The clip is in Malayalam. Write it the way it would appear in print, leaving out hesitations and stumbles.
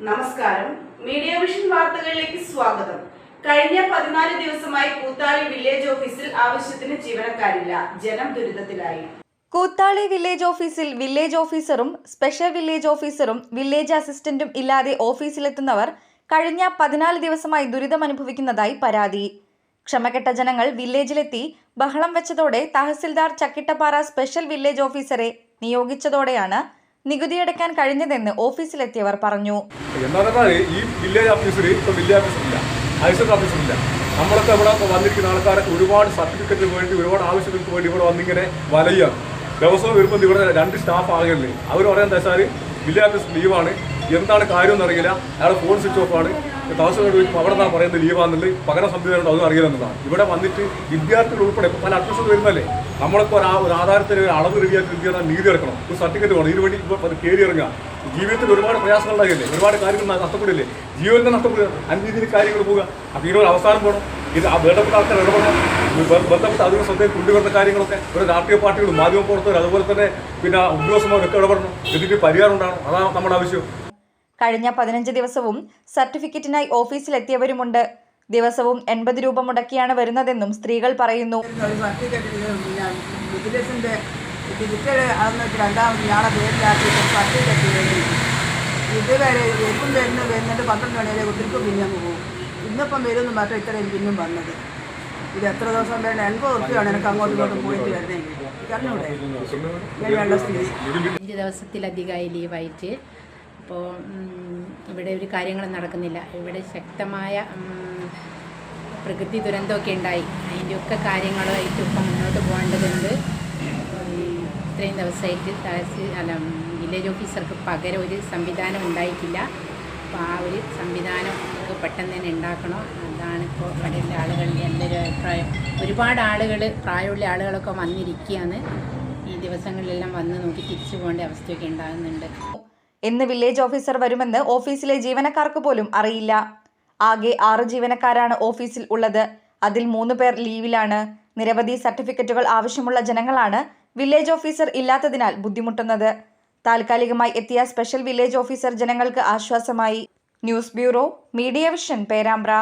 നമസ്കാരം. മീഡിയ വിഷൻ വാർത്തകളിലേക്ക് സ്വാഗതം. കഴിഞ്ഞ 14 ദിവസമായി കൂത്താളി വില്ലേജ് ഓഫീസിൽ ആവശ്യത്തിന് ജീവനക്കാരില്ല. ജനം ദുരിതത്തിലായി. കൂത്താളി വില്ലേജ് ഓഫീസിൽ വില്ലേജ് ഓഫീസറും സ്പെഷ്യൽ വില്ലേജ് ഓഫീസറും വില്ലേജ് അസിസ്റ്റന്റും ഇല്ലാതെ ഓഫീസിലെത്തുന്നവർ കഴിഞ്ഞ 14 ദിവസമായി ദുരിതമനുഭവിക്കുന്നതായി പരാതി. ക്ഷമകെട്ട ജനങ്ങൾ വില്ലേജിലെത്തി ബഹളം വെച്ചതോടെ തഹസിൽദാർ ചക്കിട്ടപ്പാറ സ്പെഷ്യൽ വില്ലേജ് ഓഫീസറെ നിയോഗിച്ചതോടെയാണ് നികുതിയടയ്ക്കാൻ കഴിഞ്ഞതെന്ന് ഓഫീസിലെത്തിയവർ പറഞ്ഞു. ഈ വില്ലേജ് ഓഫീസർ ഇപ്പോൾ വില്ലേജ് ഓഫീസറില്ല, അസിസ്റ്റന്റ് ഓഫീസറില്ല. നമ്മളൊക്കെ ഇവിടെ വന്നിരിക്കുന്ന ആൾക്കാരൊക്കെ ഒരുപാട് സർട്ടിഫിക്കറ്റിന് വേണ്ടി ഒരുപാട് ആവശ്യങ്ങൾക്ക് വേണ്ടി ഇവിടെ വന്നിങ്ങനെ വലയാണ്. ദിവസവും വരുമ്പോൾ ഇവിടെ 2 സ്റ്റാഫ് ആകല്ലേ. അവർ പറയുന്നത് വെച്ചാൽ വില്ലേജ് ഓഫീസർ ലീവാണ്, എന്താണ് കാര്യം എന്നറിയില്ല, അയാൾ ഫോൺ സ്വിച്ച് ഓഫ് ആണ്, തഹസിൽദാർ ചോദിക്കും അവിടെ നിന്നാണ് പറയുന്നത് ലീവാണെന്നുള്ളത്, പകരം സംവിധാനം അതും അറിയില്ലെന്നതാണ്. ഇവിടെ വന്നിട്ട് വിദ്യാർത്ഥികൾ ഉൾപ്പെടെ ഇപ്പോൾ പല അഡ്മിഷൻ വരുന്നല്ലേ, നമ്മളിപ്പോൾ ഒരു ആധാരത്തിന് ഒരു അളവ് റെഡിയാക്കി നീതി എടുക്കണം, ഒരു സർട്ടിഫിക്കറ്റ് വേണം, ഇതിന് വേണ്ടി ഇപ്പോൾ അത് കയറി ഇറങ്ങുക. ജീവിതത്തിൽ ഒരുപാട് പ്രയാസങ്ങൾ ഉണ്ടാകില്ലേ, ഒരുപാട് കാര്യങ്ങൾ നഷ്ടപ്പെടില്ലേ, ജീവനെ നഷ്ടപ്പെടുക, അന്യരീതിയിൽ കാര്യങ്ങൾ പോവുക. അപ്പോൾ ഇതിനൊരു അവസാനം വേണം. ഇത് ആ ബന്ധപ്പെട്ട ആൾക്കാർ ഇടപെടണം. ബന്ധപ്പെട്ട അതിന് ശ്രദ്ധയിൽ കൊണ്ടുവരുന്ന കാര്യങ്ങളൊക്കെ ഒരു രാഷ്ട്രീയ പാർട്ടികളും മാധ്യമ പ്രവർത്തകർ അതുപോലെ തന്നെ പിന്നെ ഉദ്യോഗസ്ഥന്മാരൊക്കെ ഇടപെടണം. ഇതിന് പരിഹാരം ഉണ്ടാകണം. അതാണ് നമ്മുടെ ആവശ്യം. കഴിഞ്ഞ 15 ദിവസവും സർട്ടിഫിക്കറ്റിനായി ഓഫീസിലെത്തിയവരുമുണ്ട്. ദിവസവും 80 രൂപ മുടക്കിയാണ് വരുന്നതെന്നും സ്ത്രീകൾ പറയുന്നു. ഇതുവരെ എപ്പം വരുന്നിട്ട് 12 മണിവരെ കുത്തിരിപ്പ് പിന്നെ പോകും. ഇന്നിപ്പം വരുമെന്ന് മാത്രം ഇത്രയും പിന്നും വന്നത്. ഇത് എത്ര ദിവസം വേണ്ട? 80 റുപ്യാണ് എനിക്ക് അങ്ങോട്ടും ഇങ്ങോട്ടും പോയിട്ട് വരുന്നെങ്കിൽ. പറഞ്ഞൂടെ ഇങ്ങനെയുള്ള സ്ഥിതി. 5 ദിവസത്തിലധികമായി ലീവായിട്ട്. അപ്പോൾ ഇവിടെ ഒരു കാര്യങ്ങളും നടക്കുന്നില്ല. ഇവിടെ ശക്തമായ പ്രകൃതി ദുരന്തമൊക്കെ ഉണ്ടായി. അതിൻ്റെയൊക്കെ കാര്യങ്ങളുമായിട്ട് ഇപ്പം മുന്നോട്ട് പോകേണ്ടതുണ്ട്. ഇത്രയും ദിവസമായിട്ട് വില്ലേജ് ഓഫീസർക്ക് പകരം ഒരു സംവിധാനം ഉണ്ടായിട്ടില്ല. അപ്പോൾ ആ ഒരു സംവിധാനം നമുക്ക് പെട്ടെന്ന് തന്നെ ഉണ്ടാക്കണം. അതാണ് ഇപ്പോൾ ഇവിടെയുള്ള ആളുകളുടെ എല്ലാവരും അഭിപ്രായം. ഒരുപാട് ആളുകൾ, പ്രായമുള്ള ആളുകളൊക്കെ വന്നിരിക്കുകയാണ്. ഈ ദിവസങ്ങളിലെല്ലാം വന്ന് നോക്കി തിരിച്ചു പോകേണ്ട അവസ്ഥയൊക്കെ ഉണ്ടാകുന്നുണ്ട്. എന്ന് വില്ലേജ് ഓഫീസർ വരുമെന്ന് ഓഫീസിലെ ജീവനക്കാർക്ക് പോലും അറിയില്ല. ആകെ 6 ജീവനക്കാരാണ് ഓഫീസിൽ ഉള്ളത്. അതിൽ 3 പേർ ലീവിലാണ്. നിരവധി സർട്ടിഫിക്കറ്റുകൾ ആവശ്യമുള്ള ജനങ്ങളാണ് വില്ലേജ് ഓഫീസർ ഇല്ലാത്തതിനാൽ ബുദ്ധിമുട്ടുന്നത്. താൽക്കാലികമായി എത്തിയ സ്പെഷ്യൽ വില്ലേജ് ഓഫീസർ ജനങ്ങൾക്ക് ആശ്വാസമായി. News bureau, media vision, Perambra.